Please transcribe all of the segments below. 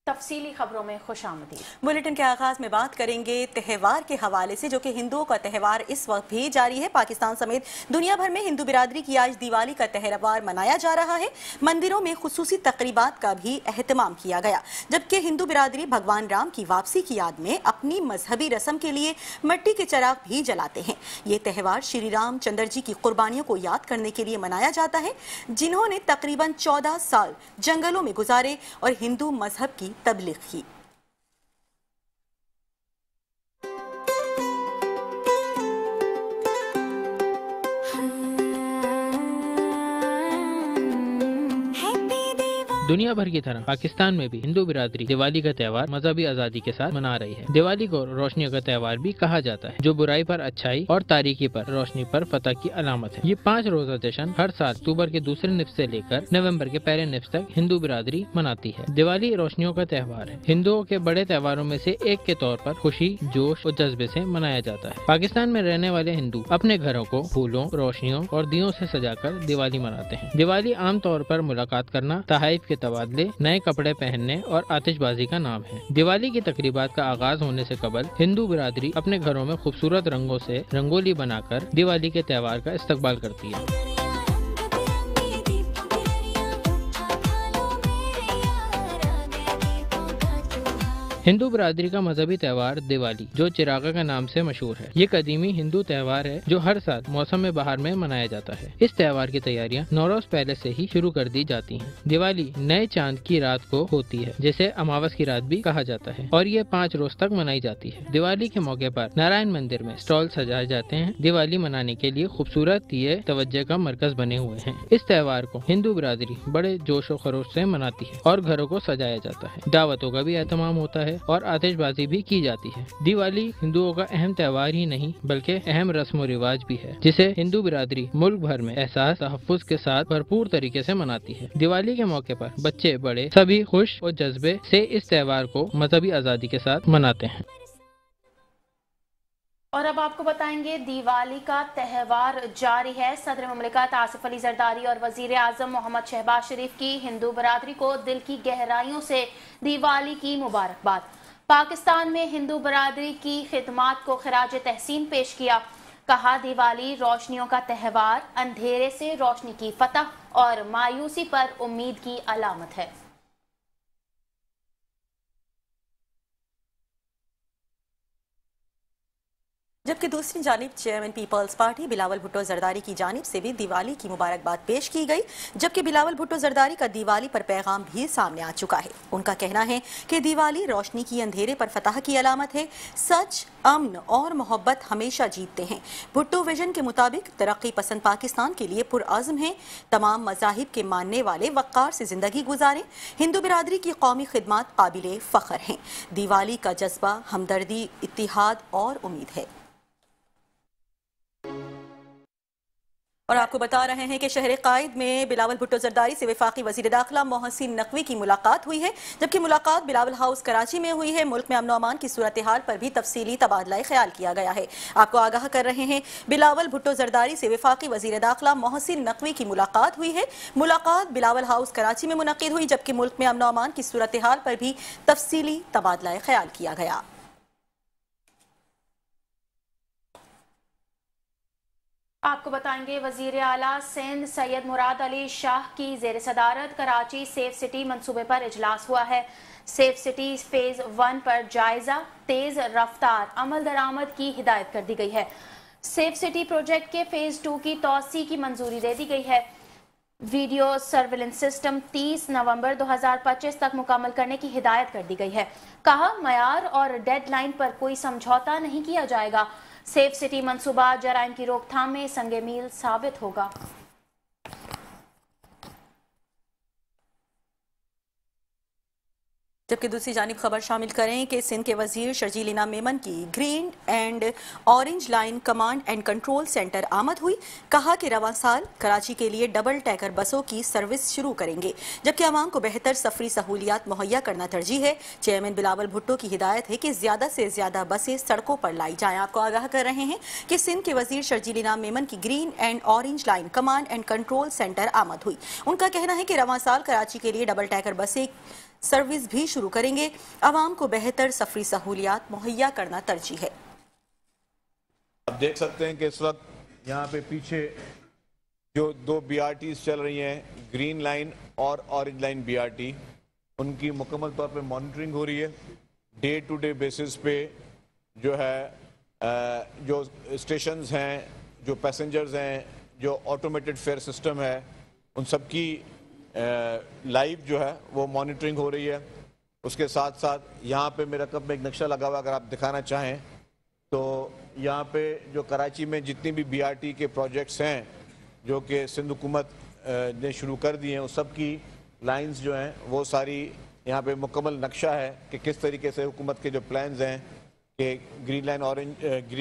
तफसीली खबरों में खुशामदीद। बुलेटिन के आगाज में बात करेंगे त्यौहार के हवाले से, जो कि हिंदुओं का त्यौहार इस वक्त भी जारी है। पाकिस्तान समेत दुनिया भर में हिंदू बिरादरी की आज दिवाली का त्यौहार मनाया जा रहा है। मंदिरों में खुसूसी तकरीबात का भी एहतमाम किया गया, जबकि हिंदू बिरादरी भगवान राम की वापसी की याद में अपनी मजहबी रस्म के लिए मिट्टी के चिराग भी जलाते हैं। ये त्यौहार श्री रामचंद्र जी की कुर्बानियों को याद करने के लिए मनाया जाता है, जिन्होंने तकरीबन 14 साल जंगलों में गुजारे और हिंदू मजहब की तबलीग की। दुनिया भर की तरह पाकिस्तान में भी हिंदू बिरादरी दिवाली का त्यौहार मजहबी आजादी के साथ मना रही है। दिवाली को रोशनियों का त्यौहार भी कहा जाता है, जो बुराई पर अच्छाई और तारीकी पर रोशनी पर फतह की अलामत है। ये 5 रोजा जश्न हर साल अक्टूबर के दूसरे निफ्स से लेकर नवंबर के पहले निफ्स तक हिंदू बिरादरी मनाती है। दिवाली रोशनियों का त्यौहार है। हिंदुओं के बड़े त्योहारों में से एक के तौर पर खुशी, जोश और जज्बे से मनाया जाता है। पाकिस्तान में रहने वाले हिंदू अपने घरों को फूलों, रोशनियों और दियों से सजाकर दिवाली मनाते हैं। दिवाली आमतौर पर मुलाकात करना, तहाइफ के तबादले, नए कपड़े पहनने और आतिशबाजी का नाम है। दिवाली की तकरीबात का आगाज होने से कबल हिंदू बिरादरी अपने घरों में खूबसूरत रंगों से रंगोली बनाकर दिवाली के त्यौहार का इस्तकबाल करती है। हिंदू बिरादरी का मजहबी त्यौहार दिवाली, जो चिरागा के नाम से मशहूर है, ये कदीमी हिंदू त्यौहार है जो हर साल मौसम बहार में मनाया जाता है। इस त्यौहार की तैयारियां नौरोज पहले से ही शुरू कर दी जाती हैं। दिवाली नए चांद की रात को होती है, जिसे अमावस की रात भी कहा जाता है, और ये 5 रोज तक मनाई जाती है। दिवाली के मौके पर नारायण मंदिर में स्टॉल सजाए जाते हैं। दिवाली मनाने के लिए खूबसूरत दिए तवज्जो का मरकज बने हुए हैं। इस त्यौहार को हिंदू बिरादरी बड़े जोश और खरोश से मनाती है और घरों को सजाया जाता है। दावतों का भी एहतमाम होता है और आतिशबाजी भी की जाती है। दिवाली हिंदुओं का अहम त्यौहार ही नहीं बल्कि अहम रस्म और रिवाज भी है, जिसे हिंदू बिरादरी मुल्क भर में एहसास तहफ्फुज़ के साथ भरपूर तरीके से मनाती है। दिवाली के मौके पर बच्चे बड़े सभी खुश और जज्बे से इस त्यौहार को मजहबी आज़ादी के साथ मनाते हैं। और अब आपको बताएंगे दिवाली का त्यौहार जारी है। सदर मुमलिकत आसिफ अली जरदारी और वजीर आजम मोहम्मद शहबाज शरीफ की हिंदू बिरादरी को दिल की गहराइयों से दिवाली की मुबारकबाद। पाकिस्तान में हिंदू बिरादरी की खिदमात को खराज तहसीन पेश किया। कहा, दिवाली रोशनियों का त्यौहार, अंधेरे से रोशनी की फतह और मायूसी पर उम्मीद की अलामत है। जबकि दूसरी जानिब चेयरमैन पीपल्स पार्टी बिलावल भुट्टो जरदारी की जानिब से भी दिवाली की मुबारकबाद पेश की गई, जबकि बिलावल भुट्टो जरदारी का दिवाली पर पैगाम भी सामने आ चुका है। उनका कहना है कि दिवाली रोशनी की अंधेरे पर फतह की अलामत है। सच, अमन और मोहब्बत हमेशा जीतते हैं। भुट्टो विजन के मुताबिक तरक्की पसंद पाकिस्तान के लिए पुरअज़्म है। तमाम मज़ाहिब के मानने वाले वक़ार से ज़िंदगी गुजारें। हिंदू बिरादरी की कौमी खिदमत काबिले फ़ख्र हैं। दिवाली का जज्बा हमदर्दी, इत्तिहाद और उम्मीद है। और आपको बता रहे हैं कि शहर कायद में बिलावल भुट्टो जरदारी से वफाकी वज़ीर दाखिला मोहसिन नकवी की मुलाकात हुई है, जबकि मुलाकात बिलावल हाउस कराची में हुई है। मुल्क में अमन अमान की सूरत हाल पर भी तफसीली तबादला ख्याल किया गया है। आपको आगाह कर रहे हैं, बिलावल भुट्टो जरदारी से वफाकी वज़ीर दाखिला मोहसिन नकवी की मुलाकात हुई है। मुलाकात बिलावल हाउस कराची में मुनक़िद हुई, जबकि मुल्क में अमन अमान की सूरत हाल पर भी तफसीली तबादला ख्याल किया गया। आपको बताएंगे, वजीर आला सिंध सैयद मुराद अली शाह की जेर सदारत कराची सेफ सिटी मंसूबे पर इजलास हुआ है। सेफ सिटी फेज 1 पर जायजा, तेज रफ्तार अमल दरामद की हिदायत कर दी गई है। सेफ सिटी प्रोजेक्ट के फेज 2 की तौसी की मंजूरी दे दी गई है। वीडियो सर्विलेंस सिस्टम 30 नवंबर 2025 तक मुकम्मल करने की हिदायत कर दी गई है। कहा, मयार और डेडलाइन पर कोई समझौता नहीं किया जाएगा। सेफ सिटी मंसूबा जराइम की रोकथाम में संगे मील साबित होगा। जबकि दूसरी जानिब खबर शामिल करें कि सिंध के वजीर शर्जील इनाम मेमन की green and orange line command and control centre आमद हुई। कहा कि रवां साल कराची के लिए डबल टैकर बसों की सर्विस शुरू करेंगे, जबकि आवाम को बेहतर सफरी सहूलियात मुहैया करना तरजीह है। चेयरमैन बिलावल भुट्टो की हिदायत है कि ज्यादा से ज्यादा बसें सड़कों पर लाई जाएं। आपको आगाह कर रहे हैं कि सिंध के वजीर शर्जील इनाम मेमन की green and orange line command and control centre आमद हुई। उनका कहना है कि रवां साल कराची के लिए डबल टैकर बसें सर्विस भी शुरू करेंगे। आवाम को बेहतर सफरी सहूलियात मुहैया करना तरजीह है। आप देख सकते हैं कि इस वक्त यहाँ पे पीछे जो दो BRTs चल रही हैं, ग्रीन लाइन और ऑरेंज लाइन BRT, उनकी मुकम्मल तौर पे मॉनिटरिंग हो रही है। डे टू डे बेसिस पे जो है जो स्टेशंस हैं, जो पैसेंजर्स हैं, जो ऑटोमेटेड फेयर सिस्टम है, उन सब की लाइव जो है वो मॉनिटरिंग हो रही है। उसके साथ साथ यहाँ पे मेरे कप में एक नक्शा लगा हुआ, अगर आप दिखाना चाहें तो यहाँ पे जो कराची में जितनी भी BRT के प्रोजेक्ट्स हैं जो कि सिंध हुकूमत ने शुरू कर दिए हैं, उस सब की लाइंस जो हैं वो सारी यहाँ पे मुकम्मल नक्शा है कि किस तरीके से हुकूमत के जो प्लान्स हैं कि green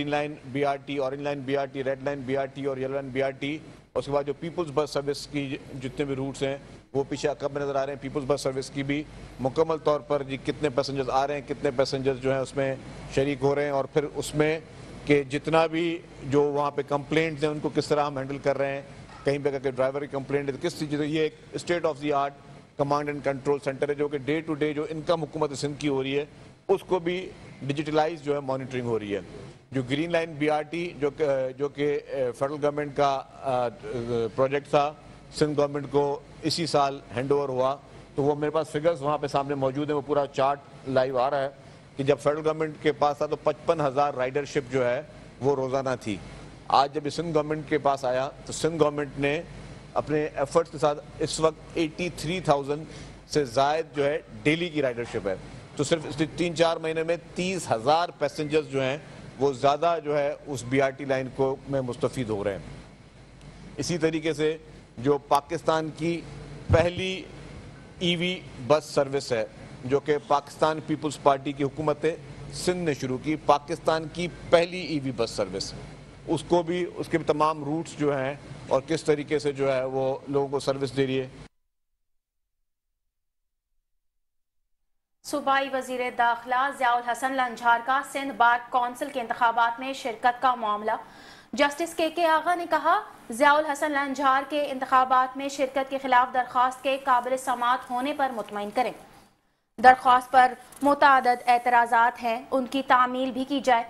line BRT, orange line BRT, red line BRT और येलो लाइन BRT, उसके बाद जो पीपल्स बस सर्विस की जितने भी रूट्स हैं वो पीछे कब में नज़र आ रहे हैं। पीपल्स बस सर्विस की भी मुकम्मल तौर पर जी कितने पैसेंजर्स आ रहे हैं, कितने पैसेंजर्स जो हैं उसमें शरीक हो रहे हैं, और फिर उसमें कि जितना भी जो वहाँ पे कंप्लेंट्स हैं उनको किस तरह हम हैंडल कर रहे हैं। कहीं पे अगर ड्राइवर की कंप्लेंट है तो किस चीज़, ये एक state of the art command and control centre है जो कि डे टू डे जो इनकम हुकूमत सिंध की हो रही है उसको भी डिजिटलाइज जो है मॉनिटरिंग हो रही है। जो ग्रीन लाइन BRT जो कि फेडरल गवर्नमेंट का प्रोजेक्ट था, सिंध गवर्नमेंट को इसी साल हैंड ओवर हुआ, तो वो मेरे पास फिगर्स वहाँ पे सामने मौजूद है, वो पूरा चार्ट लाइव आ रहा है कि जब फेडरल गवर्नमेंट के पास था तो 55,000 राइडरशिप जो है वो रोज़ाना थी। आज जब सिंध गवर्नमेंट के पास आया तो सिंध गवर्नमेंट ने अपने एफर्ट्स के साथ इस वक्त 83,000 से ज़ायद जो है डेली की राइडरशिप है। तो सिर्फ इस 3-4 महीने में 30,000 पैसेंजर्स जो हैं वो ज़्यादा जो है उस BRT लाइन को में मुस्तफ़ीद हो रहे हैं। इसी तरीके से जो पाकिस्तान की पहली EV बस सर्विस है जो कि पाकिस्तान पीपल्स पार्टी की हुकूमत सिंध ने शुरू की, पाकिस्तान की पहली EV बस सर्विस, उसको भी उसके भी तमाम रूट्स जो हैं और किस तरीके से जो है वो लोगों को सर्विस दे रही है। सूबाई वजीर दाखिला ज़ियाउल हसन लंझार का सिंध बार कौंसिल के इंतखाबात में शिरकत का मामला। जस्टिस KK आगा ने कहा, ज़ियाउल हसन लंझार के इंतखाबात में शिरकत के खिलाफ दरख्वास्त के काबिल समाअत होने पर मुतमईन करें। दरख्वास्त पर मुतादद एतराज़ात हैं, उनकी तामील भी की जाए।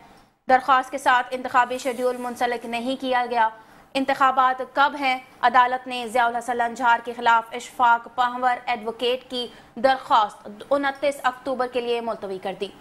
दरख्वास्त के साथ इंतखाबी शेड्यूल मुंसलिक नहीं किया गया। इंतखाबात कब हैं? अदालत ने ज़ियाउल हसन लंझार के खिलाफ इशफाक पहवर एडवोकेट की दरख्वास्त 29 अक्टूबर के लिए मुलतवी कर दी।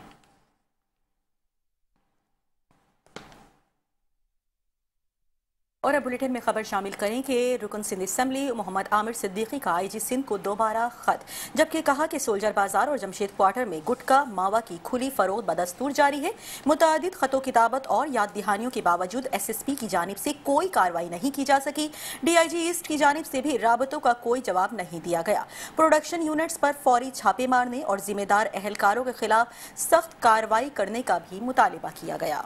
और अब बुलेटिन में खबर शामिल करें कि रुकन सिंध असम्बली मोहम्मद आमिर सिद्दीकी का IG सिंध को दोबारा खत, जबकि कहा कि सोल्जर बाजार और जमशेद क्वार्टर में गुटखा मावा की खुली फरोख्त बदस्तूर जारी है। मुतादिद खतो किताबत और याद दहानियों के बावजूद SSP की जानिब से कोई कार्रवाई नहीं की जा सकी। DIG ईस्ट की जानिब से भी राबतों का कोई जवाब नहीं दिया गया। प्रोडक्शन यूनिट्स पर फौरी छापे मारने और जिम्मेदार अहलकारों के खिलाफ सख्त कार्रवाई करने का भी मुतालिबा किया गया।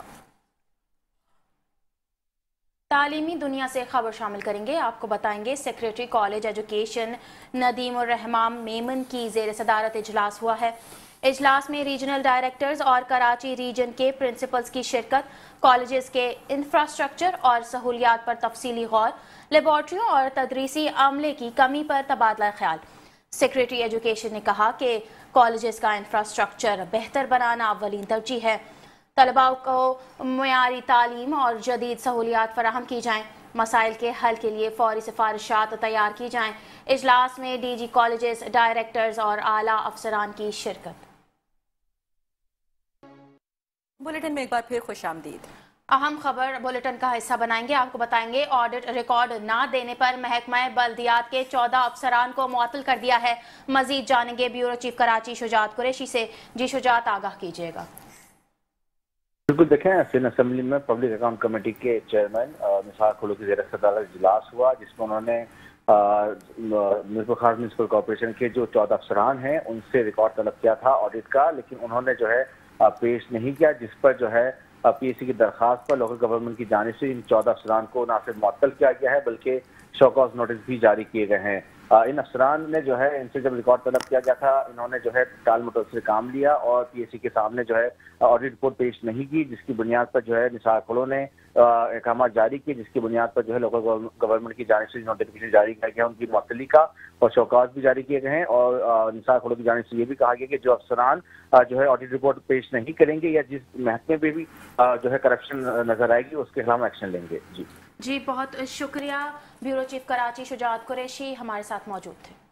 तालीमी दुनिया से खबर शामिल करेंगे। आपको बताएंगे सेक्रेटरी कॉलेज एजुकेशन नदीम और रहमान मेमन की ज़ेर सदारत इजलास हुआ है। इजलास में रीजनल डायरेक्टर्स और कराची रीजन के प्रिंसिपल्स की शिरकत, कॉलेजेस के इंफ्रास्ट्रक्चर और सहूलियात पर तफसीली गौर, लेबॉर्ट्रियों और तदरीसी अमले की कमी पर तबादला ख्याल। सेक्रेटरी एजुकेशन ने कहा कि कॉलेजेस का इंफ्रास्ट्रक्चर बेहतर बनाना अव्वलीन तरजीह है। तलबा को मुयारी तालीम और जदीद सहूलियात फराहम की जाएँ। मसाइल के हल के लिए फौरी सिफारिशात तैयार की जाएँ। इजलास में DG कॉलेजेस, डायरेक्टर्स और आला अफसरान की शिरकत। बुलेटिन में एक बार फिर खुशामदीद। अहम खबर बुलेटिन का हिस्सा बनाएंगे। आपको बताएंगे ऑडिट रिकॉर्ड ना देने पर महकमा बल्दियात के 14 अफसरान को मुअत्तल कर दिया है। मजीद जानेंगे ब्यूरो चीफ कराची शुजात कुरैशी से। जी शुजात, आगाह कीजिएगा। बिल्कुल, देखें सिंध असम्बली में पब्लिक अकाउंट कमेटी के चेयरमैन निसार खुलो की ज़ेर सदारत इजलास हुआ, जिसमें उन्होंने म्यूनिसिपल कॉर्पोरेशन के जो 14 अफसरान हैं उनसे रिकॉर्ड तलब किया था ऑडिट का, लेकिन उन्होंने जो है पेश नहीं किया, जिस पर जो है PSC की दरखास्त पर लोकल गवर्नमेंट की जानिब से इन 14 अफसरान को न सिर्फ मुअत्तल किया गया है बल्कि शो कॉज नोटिस भी जारी किए गए हैं। इन अफसरान ने जो है इनसे जब रिकॉर्ड तलब किया गया था, इन्होंने जो है टाल मटोल से काम लिया और PSC के सामने जो है ऑडिट रिपोर्ट पेश नहीं की, जिसकी बुनियाद पर जो है निसार खुलो ने अहकाम जारी किए, जिसकी बुनियाद पर जो है लोकल गवर्नमेंट की जानिब से नोटिफिकेशन जारी किया गया, उनकी मुअत्तली का और शौकात भी जारी किए गए हैं। और निसार खोलो की जानिब से ये भी कहा गया कि जो अफसरान जो है ऑडिट रिपोर्ट पेश नहीं करेंगे या जिस महकमे में भी जो है करप्शन नजर आएगी उसके खिलाफ एक्शन लेंगे। जी बहुत शुक्रिया। ब्यूरो चीफ कराची शुजात कुरैशी हमारे साथ मौजूद थे।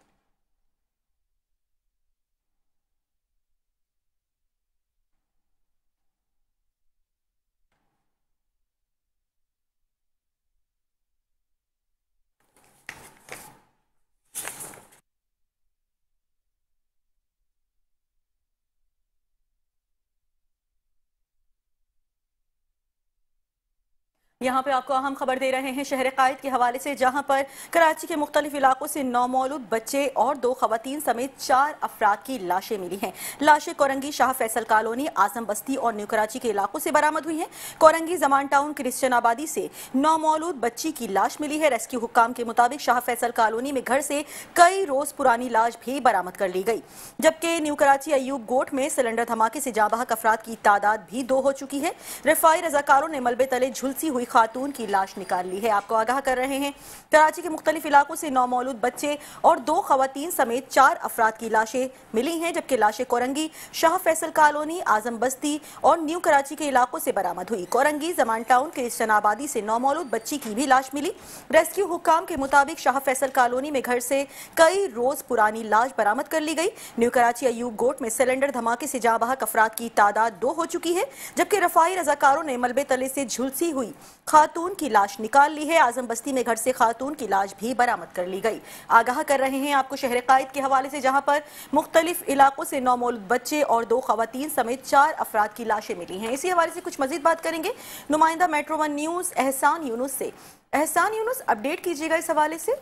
यहाँ पे आपको अहम खबर दे रहे हैं शहर कायद के हवाले से, जहाँ पर कराची के मुख्तलिफ इलाकों से नौमौलूद बच्चे और 2 खवातीन समेत 4 अफराद की लाशें मिली हैं। लाशें कोरंगी, शाह फैसल कॉलोनी, आजम बस्ती और न्यू कराची के इलाकों से बरामद हुई हैं। कोरंगी जमान टाउन क्रिश्चियन आबादी से नौमौलूद बच्ची की लाश मिली है। रेस्क्यू हुक्काम के मुताबिक शाह फैसल कॉलोनी में घर से कई रोज पुरानी लाश भी बरामद कर ली गई, जबकि न्यू कराची अयूब गोट में सिलेंडर धमाके से जाँ बहक अफराद की तादाद भी 2 हो चुकी है। रफाई रजाकारों ने मलबे तले झुलसी हुई खातून की लाश निकाल ली है। आपको आगाह कर रहे हैं, कराची के मुख्तलिफ इलाकों से नौमौलूद बच्चे और 2 खवातीन समेत 4 अफराद की लाशें मिली हैं, जबकि लाशें कोरंगी, शाह फैसल कॉलोनी, आजम बस्ती और न्यू कराची के इलाकों से बरामद हुई। कोरंगी जमान टाउन के क्रिश्चियन आबादी से नौमौलूद बच्ची की भी लाश मिली। रेस्क्यू हुक्काम के मुताबिक शाह फैसल कॉलोनी में घर से कई रोज पुरानी लाश बरामद कर ली गई। न्यू कराची अयूब गोट में सिलेंडर धमाके से जाँ बहक अफराद की तादाद 2 हो चुकी है, जबकि रफाई रजाकारों ने मलबे तले से झुलसी हुई खातून की लाश निकाल ली है। आजम बस्ती में घर से खातून की लाश भी बरामद कर ली गई। आगाह कर रहे हैं आपको शहर कायद के हवाले से, जहां पर मुख्तलिफ इलाकों से नौमौलूद बच्चे और 2 खवातीन समेत 4 अफराद की लाशें मिली हैं। इसी हवाले से कुछ मजीद बात करेंगे नुमाइंदा मेट्रो 1 न्यूज एहसान यूनुस से। एहसान यूनुस, अपडेट कीजिएगा इस हवाले से।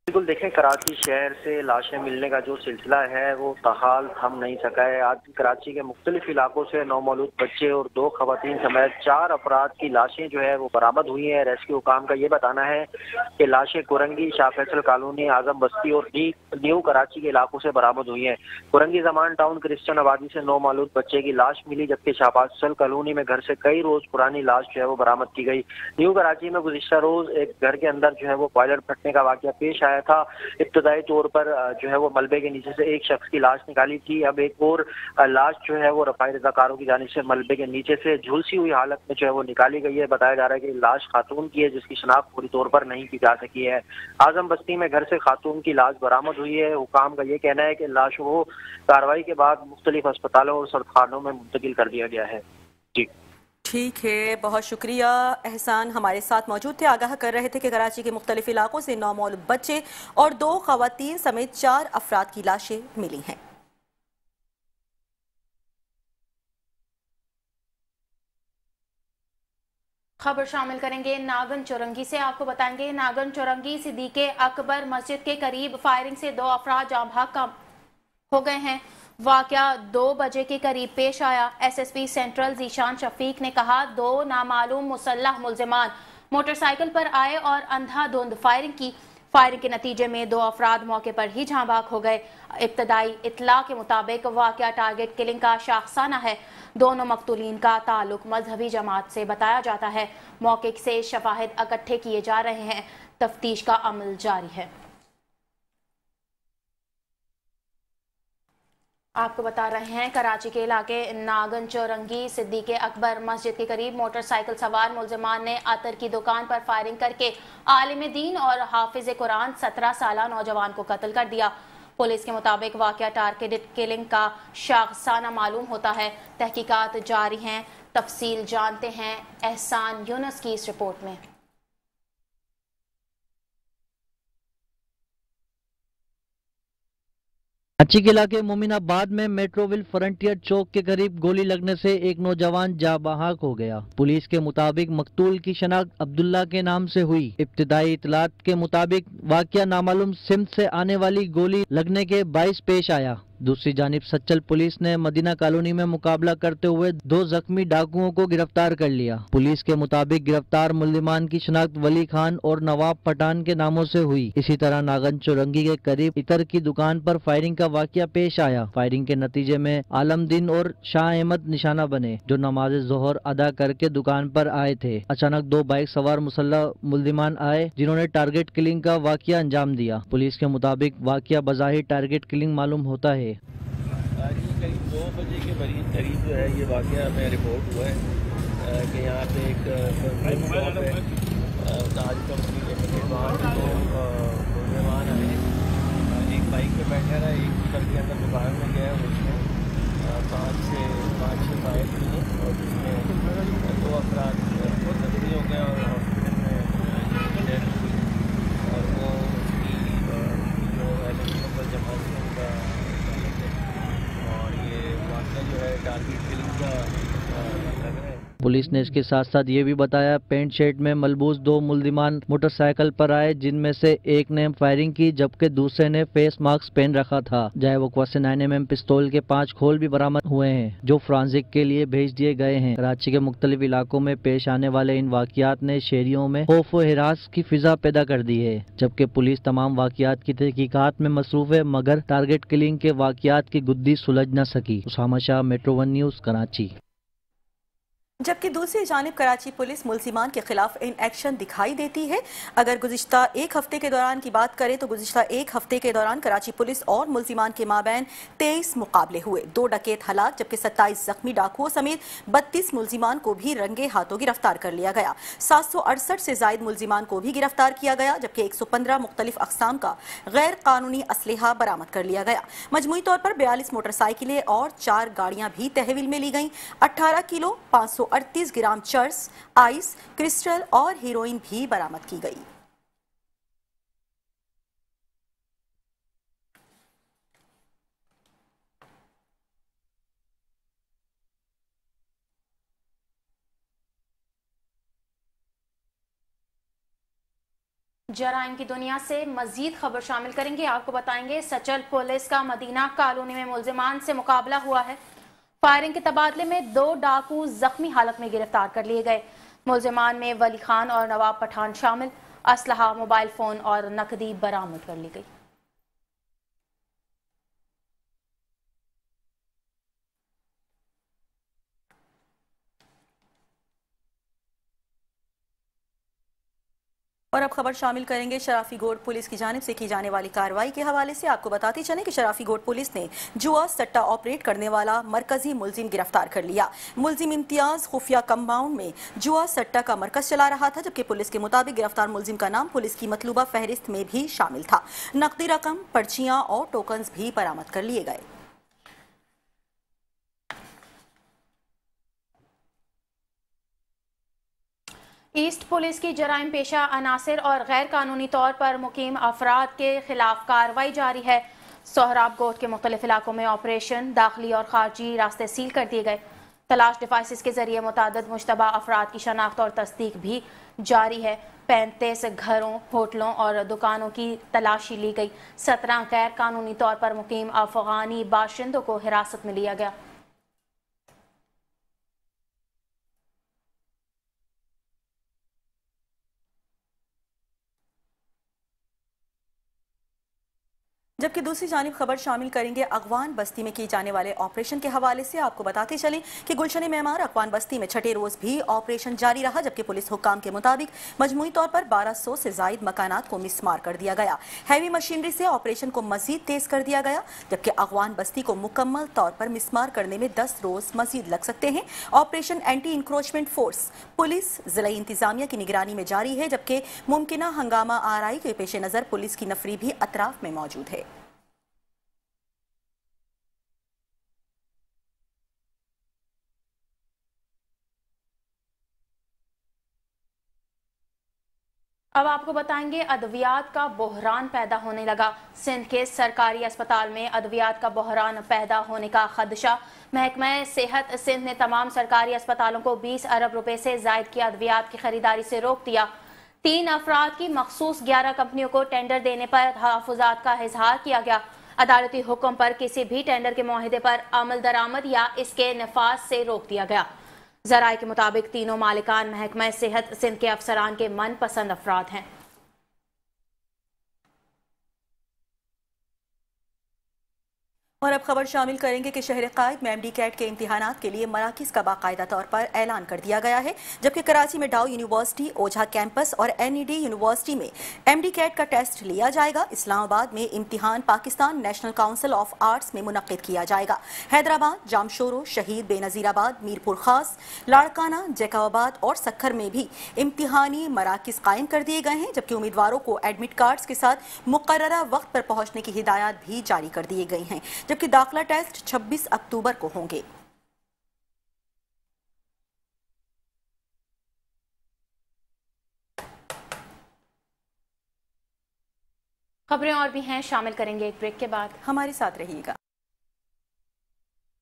बिल्कुल, देखें, कराची शहर से लाशें मिलने का जो सिलसिला है वो ताहाल थम नहीं सका है। आज कराची के मुख्तलिफ इलाकों से नौमौलूद बच्चे और 2 खवातीन समेत 4 अफराद की लाशें जो है वो बरामद हुई हैं। रेस्क्यू काम का ये बताना है कि लाशें कुरंगी, शाह फैसल कॉलोनी, आजम बस्ती और न्यू कराची के इलाकों से बरामद हुई हैं। कुरंगी जमान टाउन क्रिश्चियन आबादी से नौमौलूद बच्चे की लाश मिली, जबकि शाह फैसल कॉलोनी में घर से कई रोज पुरानी लाश जो है वो बरामद की गई। न्यू कराची में गुज़िश्ता रोज एक घर के अंदर जो है वो बॉयलर फटने का वाक़या पेश आया था। इब्तदाई तौर पर जो है वो मलबे के नीचे से एक शख्स की लाश निकाली थी। अब एक और लाश जो है वो रफाई रजाकारों की जानिब से मलबे के नीचे से झुलसी हुई हालत में जो है वो निकाली गई है। बताया जा रहा है कि लाश खातून की है, जिसकी शनाख्त पूरी तौर पर नहीं की जा सकी है। आजम बस्ती में घर से खातून की लाश बरामद हुई है। हुकाम का ये कहना है कि लाश को कार्रवाई के बाद मुख्तलिफ अस्पतालों और सरखानों में मुंतकिल कर दिया गया है। जी ठीक है, बहुत शुक्रिया एहसान, हमारे साथ मौजूद थे। आगाह कर रहे थे कि कराची के मुख्तलिफ इलाकों से नौमौलूद बच्चे और 2 खवातीन समेत 4 अफराद की लाशें मिली हैं। खबर शामिल करेंगे नागन चौरंगी से। आपको बताएंगे नागन चौरंगी सिद्दीक़े अकबर मस्जिद के करीब फायरिंग से 2 अफराद जाँ बहक हो गए हैं। वाकया 2 बजे के करीब पेश आया। SSP सेंट्रल जीशान शफीक ने कहा 2 नामालूम मुसल्लह मुलजिमान मोटरसाइकिल पर आए और अंधाधुंध फायरिंग की। फायरिंग के नतीजे में 2 अफराद मौके पर ही जाँ बहक हो गए। इब्तदाई इत्तला के मुताबिक वाकया टारगेट किलिंग का शाखसाना है। दोनों मकतूलीन का ताल्लुक मजहबी जमात से बताया जाता है। मौके से शवाहिद इकट्ठे किए जा रहे हैं। तफ्तीश का अमल जारी है। आपको बता रहे हैं कराची के इलाके नागन चौरंगी सिद्दीक़े अकबर मस्जिद के करीब मोटरसाइकिल सवार मुलजिमान ने अतर की दुकान पर फायरिंग करके आलिम दीन और हाफिज कुरान 17 साला नौजवान को कत्ल कर दिया। पुलिस के मुताबिक वाकया टारगेटेड किलिंग का शाखसाना मालूम होता है। तहकीकात जारी हैं। तफसील जानते हैं एहसान यूनुस की इस रिपोर्ट में। कराची के इलाके मोमिनाबाद में मेट्रोविल फ्रंटियर चौक के करीब गोली लगने से एक नौजवान जाँ बहक हो गया। पुलिस के मुताबिक मकतूल की शनाख्त अब्दुल्ला के नाम से हुई। इब्तिदाई इतलात के मुताबिक वाकया नामालूम सिमत से आने वाली गोली लगने के बाइस पेश आया। दूसरी जानिब सच्चल पुलिस ने मदीना कॉलोनी में मुकाबला करते हुए 2 जख्मी डाकुओं को गिरफ्तार कर लिया। पुलिस के मुताबिक गिरफ्तार मुल्जिमान की शनाख्त वली खान और नवाब पठान के नामों से हुई। इसी तरह नागन चौरंगी के करीब इतर की दुकान पर फायरिंग का वाकया पेश आया। फायरिंग के नतीजे में आलमदीन और शाह अहमद निशाना बने, जो नमाज जोहर अदा करके दुकान पर आए थे। अचानक 2 बाइक सवार मुसल्लह मुल्जिमान आए, जिन्होंने टारगेट किलिंग का वाकया अंजाम दिया। पुलिस के मुताबिक वाकया बज़ाहिर टारगेट किलिंग मालूम होता है। करीब 2 बजे के करीब जो है ये वाकया हमें रिपोर्ट हुआ है कि यहाँ पे एक शॉप है ताज कंपनी लिमिटेड, वहाँ से 2 नौजवान आए, एक बाइक पे बैठा रहा, एक उतर के अंदर दुकान में गया, उसमें 5-6 फायर किए और जिसमें 2 अफराद बहुत जख्मी हो गए और हॉस्पिटल में डेथ हुई। और वो उसकी जो एलेक्शन पर जमात है उनका और ये वाक़या जो है टारगेट किलिंग का लग रहा है। पुलिस ने इसके साथ साथ ये भी बताया पेंट शर्ट में मलबूस 2 मुल्जिमान मोटरसाइकिल पर आए, जिनमें से एक ने फायरिंग की जबकि दूसरे ने फेस मास्क पहन रखा था। JWOC 9mm पिस्तौल के 5 खोल भी बरामद हुए हैं, जो फ्रांसिक के लिए भेज दिए गए हैं। कराची के मुख्तलिफ इलाकों में पेश आने वाले इन वाकयात ने शहरियों में खौफ व हिरास की फिजा पैदा कर दी है, जबकि पुलिस तमाम वाकयात की तहकीकात में मसरूफ है, मगर टारगेट किलिंग के वाकयात की गुद्दी सुलझ न सकी। उसामा शाह, मेट्रो 1 न्यूज़, कराची। जबकि दूसरी जानिब कराची पुलिस मुल्जिमान के खिलाफ इन एक्शन दिखाई देती है। अगर गुज़िश्ता एक हफ्ते के दौरान की बात करें तो गुज़िश्ता एक हफ्ते के दौरान कराची पुलिस और मुल्जिमान के माबैन 23 मुकाबले हुए, 2 डकैत हलाक, जबकि 27 जख्मी डाकुओं समेत 32 मुल्जिमान को भी रंगे हाथों गिरफ्तार कर लिया गया। 768 से जायद मुल्जिमान को भी गिरफ्तार किया गया, जबकि 115 मुख्तलिफ अक़साम का गैर कानूनी असलहा बरामद कर लिया गया। मजमूई तौर पर 42 मोटरसाइकिलें और 4 गाड़ियां भी तहवील में ली गईं। 18 किलो 538 ग्राम चर्स, आइस, क्रिस्टल और हीरोइन भी बरामद की गई। जराइम की दुनिया से मजीद खबर शामिल करेंगे। आपको बताएंगे सचल पुलिस का मदीना कॉलोनी में मुल्जिमान से मुकाबला हुआ है। फायरिंग के तबादले में 2 डाकू जख्मी हालत में गिरफ्तार कर लिए गए। मुल्जिमान में वली खान और नवाब पठान शामिल। असलहा, मोबाइल फोन और नकदी बरामद कर ली गई। और अब खबर शामिल करेंगे शराफी गोड पुलिस की जानिब से की जाने वाली कार्रवाई के हवाले से। आपको बताते चलें कि शराफी गोड पुलिस ने जुआ सट्टा ऑपरेट करने वाला मरकजी मुलजिम गिरफ्तार कर लिया। मुलजिम इम्तियाज खुफिया कंपाउंड में जुआ सट्टा का मरकज चला रहा था, जबकि पुलिस के मुताबिक गिरफ्तार मुलजिम का नाम पुलिस की मतलूबा फहरिस्त में भी शामिल था। नकदी रकम, पर्चियां और टोकन्स भी बरामद कर लिए गए। ईस्ट पुलिस की जराइम पेशा अनासिर और गैर कानूनी तौर पर मुकीम अफराद के खिलाफ कार्रवाई जारी है। सोहराब गोट के मुख्तलिफ इलाकों में ऑपरेशन, दाखिली और खारजी रास्ते सील कर दिए गए। तलाश डिवाइसेस के जरिए मुतादद मुश्तबा अफराद की शनाख्त और तस्दीक भी जारी है। 35 घरों, होटलों और दुकानों की तलाशी ली गई। 17 गैर कानूनी तौर पर मुकीम अफगानी बाशिंदों को हिरासत में लिया गया। जबकि दूसरी जानिब खबर शामिल करेंगे अगवान बस्ती में किए जाने वाले ऑपरेशन के हवाले से। आपको बताते चलें कि गुलशन मेमार अगवान बस्ती में छठे रोज भी ऑपरेशन जारी रहा, जबकि पुलिस हुक्काम के मुताबिक मजमूई तौर पर 1200 से जायद मकानात को मिसमार कर दिया गया। हैवी मशीनरी से ऑपरेशन को मजीद तेज कर दिया गया, जबकि अगवान बस्ती को मुकम्मल तौर पर मिसमार करने में 10 रोज मजीद लग सकते हैं। Operation anti encroachment force police जिला इंतजामिया की निगरानी में जारी है, जबकि मुमकिना हंगामा आराई के पेश नजर पुलिस की नफरी भी अतराफ में मौजूद है। अब आपको बताएंगे अद्वियात का बहरान पैदा होने लगा। सिंध के सरकारी अस्पताल में अद्वियात का बहरान पैदा होने का खदशा। महकमा सेहत सिंध ने तमाम सरकारी अस्पतालों को 20 अरब रुपए से जायद की अद्वियात की खरीदारी से रोक दिया। 3 अफराद की मखसूस 11 कंपनियों को टेंडर देने पर तहफ़्फ़ुज़ात का इजहार किया गया। अदालती हुक्म पर किसी भी टेंडर के मुआहिदे पर अमल दरामद या इसके नफाज से रोक दिया गया। जराये के मुताबिक तीनों मालिकान महकमा सेहत सिंध के अफसरान के मनपसंद अफराद हैं। और अब खबर शामिल करेंगे कि शहर कायद में एमडी कैट के इम्तिहानात के लिए मराकिज़ का बाकायदा तौर पर ऐलान कर दिया गया है, जबकि कराची में डाउ यूनिवर्सिटी, ओझा कैंपस और एनईडी यूनिवर्सिटी में एमडी कैट का टेस्ट लिया जाएगा। इस्लामाबाद में इम्तिहान Pakistan national council of arts में मुनक्किद किया जाएगा। हैदराबाद, जामशोरो, शहीद बेनज़ीराबाद, मीरपुर खास, लाड़काना, जैकाबाद और सक्खर में भी इम्तिहानी मराकिज़ कायम कर दिए गए हैं, जबकि उम्मीदवारों को एडमिट कार्ड्स के साथ मुकर्ररा वक्त पर पहुंचने की हिदायत भी जारी कर दी गई हैं, जबकि दाखिला टेस्ट 26 अक्टूबर को होंगे। खबरें और भी हैं, शामिल करेंगे एक ब्रेक के बाद। हमारे साथ रहिएगा।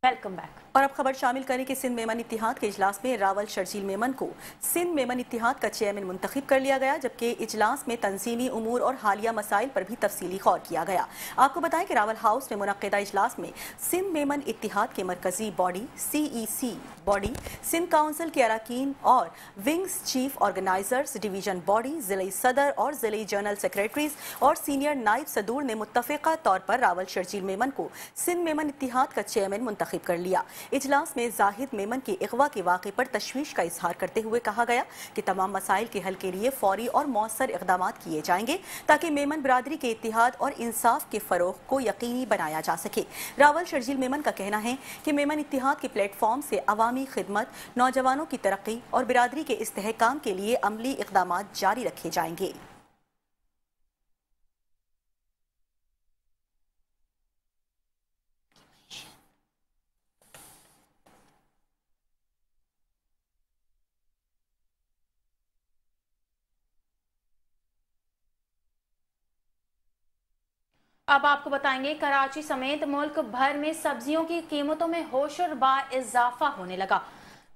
Welcome back. और अब खबर शामिल करें कि सिंध मेमन इत्तिहाद के इजलास में रावल शर्जील मेमन को सिंध मेमन इत्तिहाद का चेयरमैन मुंतखब कर लिया गया, जबकि इजलास में तंजीमी उमूर और हालिया मसाइल पर भी तफसीली गौर किया गया। आपको बताएं कि रावल हाउस में मुनक्किदा इजलास में सिंध मेमन इत्तिहाद के मरकजी body CEC body, Sindh council के अरकान और wings chief organisers, division body, जिले सदर और जिले जनरल सेक्रेटरीज और सीनियर नायब सदूर ने मुत्तफिका तौर पर रावल शर्जील मेमन को सिंध मेमन इत्तिहाद का चेयरमैन मुंतखब कर लिया। इजलास में जाहिद मेमन के इगवा के वाक़े पर तशवीश का इजहार करते हुए कहा गया कि तमाम मसाइल के हल के लिए फौरी और मौसर इक़दामात किए जाएंगे ताकि मेमन बरादरी के इत्तिहाद और इंसाफ के फ़रोग़ को यकीनी बनाया जा सके। रावल शर्जील मेमन का कहना है कि मेमन इत्तिहाद के प्लेटफॉर्म से अवामी खिदमत, नौजवानों की तरक्की और बिरादरी के इस्तेहकाम के लिए अमली इक़दामात जारी रखे जाएंगे। अब आपको बताएंगे, कराची समेत मुल्क भर में सब्जियों की कीमतों में होशरबा इजाफा होने लगा।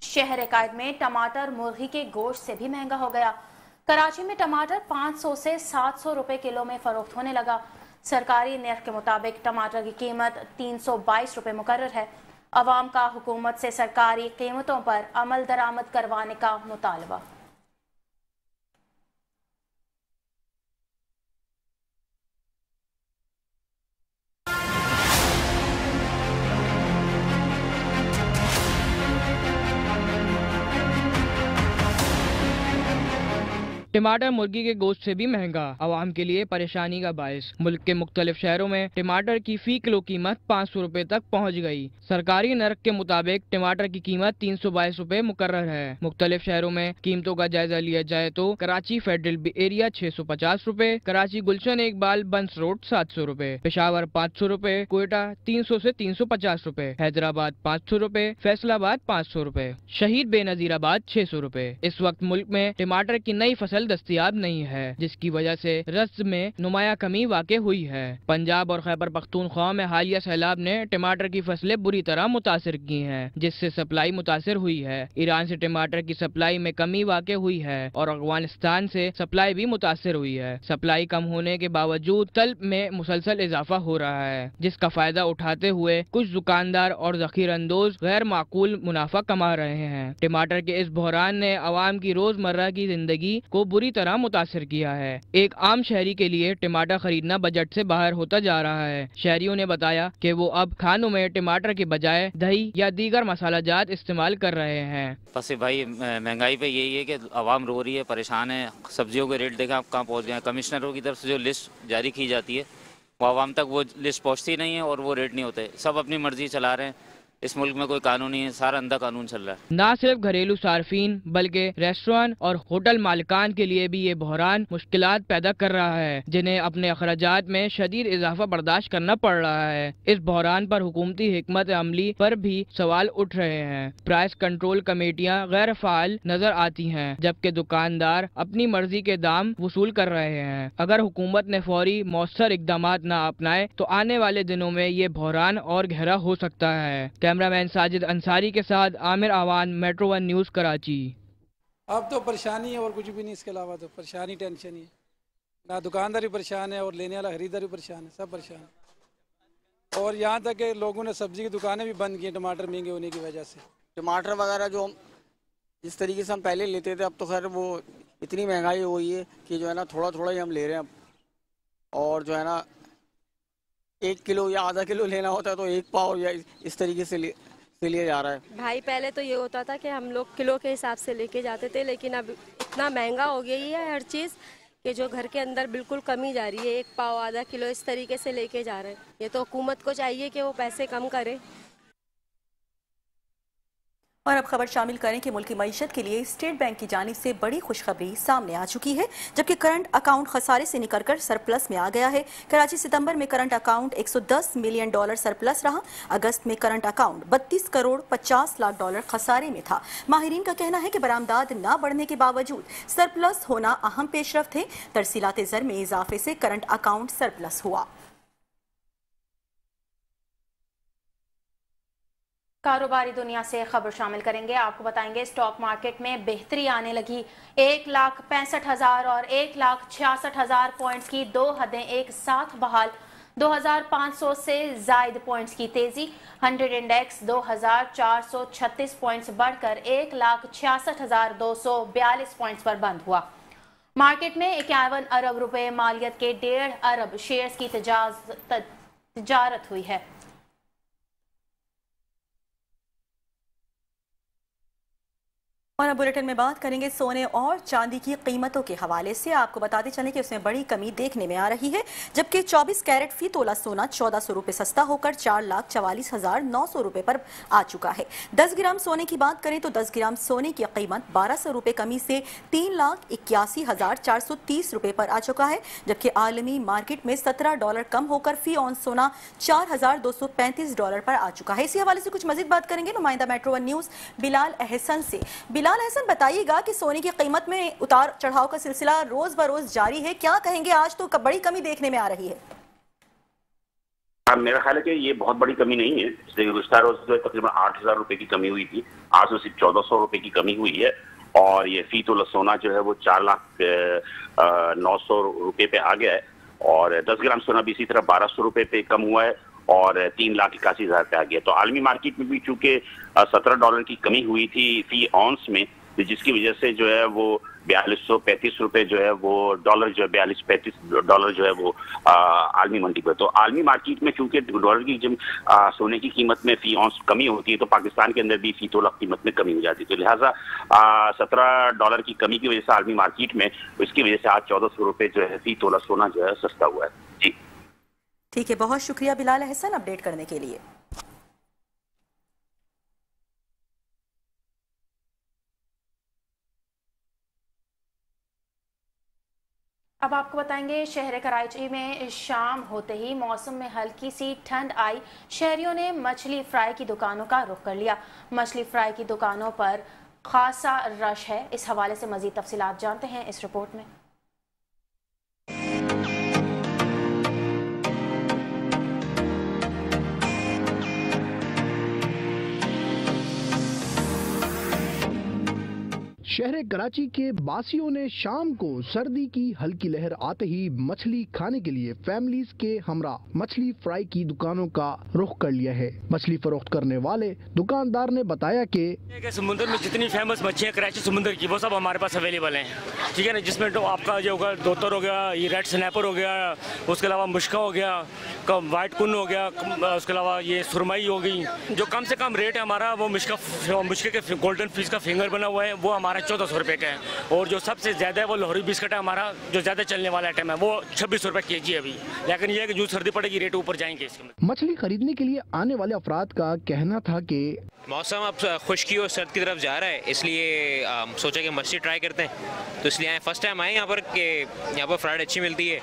शहर कायद में टमाटर मुर्गी के गोश्त से भी महंगा हो गया। कराची में टमाटर 500 से 700 रुपए किलो में फरोख्त होने लगा। सरकारी निर्ख के मुताबिक टमाटर की कीमत 322 रुपए मुकर्रर है। अवाम का हुकूमत से सरकारी कीमतों पर अमल दरामद करवाने का मुतालबा। टमाटर मुर्गी के गोश्त से भी महंगा, आवाम के लिए परेशानी का बायस। मुल्क के मुख्तलिफ शहरों में टमाटर की फी किलो कीमत 500 रुपए तक पहुँच गई। सरकारी नर्क के मुताबिक टमाटर की कीमत 322 रुपए मुकर्रर है। मुख्तलिफ शहरों में कीमतों का जायजा लिया जाए तो कराची फेडरल एरिया 650 रुपए, कराची गुलशन इकबाल बंस रोड 700 रुपए, पेशावर 500 रुपए, कोयटा 300 से 350 रुपए, हैदराबाद 500 रुपए, फैसलाबाद 500 रुपए, शहीद बेनज़ीराबाद 600 रुपए। इस वक्त मुल्क में टमाटर की नई फसल दस्तयाब नहीं है, जिसकी वजह से रस्म में नुमाया कमी वाक़ हुई है। पंजाब और खैबर पख्तूनख्वा में हालिया सैलाब ने टमाटर की फसलें बुरी तरह मुतासिर की हैं, जिससे सप्लाई मुतासिर हुई है। ईरान से टमाटर की सप्लाई में कमी वाक़ हुई है और अफगानिस्तान से सप्लाई भी मुतासिर हुई है। सप्लाई कम होने के बावजूद तलब में मुसलसल इजाफा हो रहा है, जिसका फायदा उठाते हुए कुछ दुकानदार और ज़ख़ीर अंदोज गैर माकूल मुनाफा कमा रहे हैं। टमाटर के इस बहरान ने आवाम की रोजमर्रा की जिंदगी को बुरी तरह मुतासिर किया है। एक आम शहरी के लिए टमाटर खरीदना बजट से बाहर होता जा रहा है। शहरियों ने बताया कि वो अब खानों में टमाटर के बजाय दही या दीगर मसाला जात इस्तेमाल कर रहे हैं। बस भाई महंगाई पे यही है कि आवाम रो रही है, परेशान है। सब्जियों के रेट देखा आप कहाँ पहुँच गए। कमिश्नरों की तरफ से जो लिस्ट जारी की जाती है वो आवाम तक वो लिस्ट पहुँचती नहीं है और वो रेट नहीं होते। सब अपनी मर्जी चला रहे हैं। इस मुल्क में कोई कानून नहीं है, सारा अंधा कानून चल रहा है। न सिर्फ घरेलू सार्फिन बल्कि रेस्टोरेंट और होटल मालिकान के लिए भी ये बहरान मुश्किलात पैदा कर रहा है, जिन्हें अपने अखराजात में शदीद इजाफा बर्दाश्त करना पड़ रहा है। इस बहरान पर हुकूमती हिकमत अमली पर भी सवाल उठ रहे हैं। प्राइस कंट्रोल कमेटियाँ गैर फाल नजर आती हैं, जबकि दुकानदार अपनी मर्जी के दाम वसूल कर रहे हैं। अगर हुकूमत ने फौरी मौसर इकदाम न अपनाए तो आने वाले दिनों में ये बहरान और गहरा हो सकता है। कैमरामैन साजिद अंसारी के साथ आमिर आवान, मेट्रो 1 न्यूज़, कराची। अब तो परेशानी है और कुछ भी नहीं, इसके अलावा तो परेशानी टेंशन ही है। ना दुकानदार भी परेशान है और लेने वाला खरीदार भी परेशान है, सब परेशान है। और यहाँ तक कि लोगों ने सब्जी की दुकानें भी बंद की टमाटर महंगे होने की वजह से। टमाटर वगैरह जो जिस तरीके से हम पहले लेते थे, अब तो खैर वो इतनी महंगाई हो गई है कि जो है ना थोड़ा थोड़ा ही हम ले रहे हैं अब। और जो है ना 1 किलो या आधा किलो लेना होता है तो 1 पाव या इस तरीके से लिया जा रहा है। भाई पहले तो ये होता था कि हम लोग किलो के हिसाब से लेके जाते थे, लेकिन अब इतना महंगा हो गई है हर चीज़ कि जो घर के अंदर बिल्कुल कमी जा रही है। 1 पाव आधा किलो इस तरीके से लेके जा रहे हैं। ये तो हुकूमत को चाहिए कि वो पैसे कम करे। और अब खबर शामिल करें कि मुल्की मईशत के लिए स्टेट बैंक की जानिब से बड़ी खुशखबरी सामने आ चुकी है, जबकि करंट अकाउंट खसारे से निकलकर सरप्लस में आ गया है। कराची सितंबर में करंट अकाउंट $110 मिलियन सरप्लस रहा। अगस्त में current account 32 crore 50 lakh dollar खसारे में था। माहिरीन का कहना है कि बरामदाद न बढ़ने के बावजूद सरप्लस होना अहम पेशरफ्त है। तरसीलात ज़र में इजाफे से करंट अकाउंट सरप्लस हुआ। कारोबारी दुनिया से खबर शामिल करेंगे। आपको बताएंगे स्टॉक मार्केट में बेहतरी आने लगी। 1,65,000 और 1,66,000 पॉइंट्स की 2 हदें एक साथ बहाल। 2,500 से जायद पॉइंट्स की तेजी। 100 इंडेक्स 2,436 पॉइंट्स बढ़कर 1,66,242 पॉइंट्स पर बंद हुआ। मार्केट में 51 अरब रुपए मालियत के 1.5 अरब शेयर्स की तिजारत हुई है। और अब बुलेटिन में बात करेंगे सोने और चांदी की कीमतों के हवाले से। आपको बताते चलें कि उसमें बड़ी कमी देखने में आ रही है, जबकि 24 कैरेट फी तोला सोना 1400 रुपये सस्ता होकर 4,44,900 रुपये पर आ चुका है। 10 ग्राम सोने की बात करें तो 10 ग्राम सोने की कीमत 1200 रुपये कमी से 3,81,430 रुपये पर आ चुका है, जबकि आलमी मार्केट में $17 कम होकर फी ऑन सोना $4,235 पर आ चुका है। इसी हवाले से कुछ मजीद बात करेंगे नुमाइंदा मेट्रो 1 न्यूज़ बिलाल अहसन से। बिलाल अहसन, बताइएगा कि सोने की कीमत में उतार चढ़ाव का सिलसिला रोज बरोज जारी है, क्या कहेंगे? आज तो बड़ी कमी देखने में आ रही है। मेरा ख्याल है कि ये बहुत बड़ी कमी नहीं है। पिछले गुज़श्ता रोज तो तकरीबन 8,000 रुपए की कमी हुई थी, आज तो सिर्फ 1,400 रुपए की कमी हुई है। और ये फी तोला सोना जो है वो 4,09,000 रुपए पे आ गया है। और 10 ग्राम सोना भी इसी तरह 1,200 रुपए पे कम हुआ है और 3,81,000 पे आ गया। तो आलमी मार्केट में भी चूंकि $17 की कमी हुई थी फी ऑन्स में, जिसकी वजह से जो है वो 4,235 रुपए जो है वो डॉलर जो है 4,235 डॉलर जो है वो आलमी मंडी पर। तो आलमी मार्केट में चूंकि डॉलर की जब सोने की कीमत में फी ऑन्स कमी होती है तो पाकिस्तान के अंदर भी फी तोला कीमत में कमी हो जाती है। तो लिहाजा $17 की कमी की वजह से आलमी मार्केट में, इसकी वजह से आज 1,400 रुपए जो है फी तोला सोना जो है सस्ता हुआ है। जी ठीक है, बहुत शुक्रिया बिलाल अहसन अपडेट करने के लिए। अब आपको बताएंगे शहर कराची में शाम होते ही मौसम में हल्की सी ठंड आई। शहरियों ने मछली फ्राई की दुकानों का रुख कर लिया। मछली फ्राई की दुकानों पर खासा रश है। इस हवाले से मजीद तफसीलात जानते हैं इस रिपोर्ट में। शहर कराची के बासियों ने शाम को सर्दी की हल्की लहर आते ही मछली खाने के लिए फैमिलीज के हमरा मछली फ्राई की दुकानों का रुख कर लिया है। मछली फरोख्त करने वाले दुकानदार ने बताया कि समुद्र में जितनी फेमस मच्छियाँ कराची समुद्र की वो सब हमारे पास अवेलेबल हैं, ठीक है ना। जिसमें तो आपका जो होगा दोतर हो गया, ये रेड स्नैपर हो गया, उसके अलावा मुश्का हो गया, वाइट कुन हो गया, उसके अलावा ये सुरमई हो गई। जो कम से कम रेट है हमारा वो मुश्के के गोल्डन फिश का फिंगर बना हुआ है वो हमारा 1,400 रुपये का है। और जो सबसे ज़्यादा है वो लाहौरी बिस्किट है हमारा, जो ज़्यादा चलने वाला आइटम है वो 26 रुपये kg अभी। लेकिन ये है कि जो सर्दी पड़ेगी रेट ऊपर जाएंगे इसके। मछली खरीदने के लिए आने वाले अफराद का कहना था कि मौसम अब खुश्की और सर्द की तरफ जा रहा है, इसलिए सोचा कि मछली ट्राई करते हैं। तो इसलिए आए, फर्स्ट टाइम आए यहाँ पर कि यहाँ पर फ्राइड अच्छी मिलती है,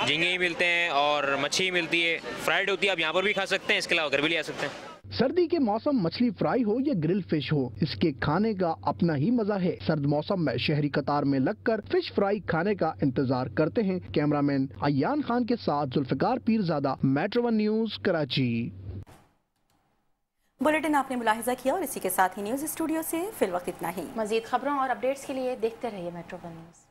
झींगे ही मिलते हैं और मच्छी मिलती है, फ्राइड होती है। आप यहाँ पर भी खा सकते हैं, इसके अलावा घर भी ले आ सकते हैं। सर्दी के मौसम मछली फ्राई हो या ग्रिल फिश हो, इसके खाने का अपना ही मजा है। सर्द मौसम में शहरी कतार में लगकर फिश फ्राई खाने का इंतजार करते हैं। कैमरामैन अयान खान के साथ जुल्फिकार पीरजादा, मेट्रो 1 न्यूज़ कराची। बुलेटिन आपने मुलाहिजा किया और इसी के साथ ही न्यूज़ स्टूडियो से फिलवक्त इतना ही। मजीद खबरों और अपडेट्स के लिए देखते रहिए मेट्रो 1 न्यूज़।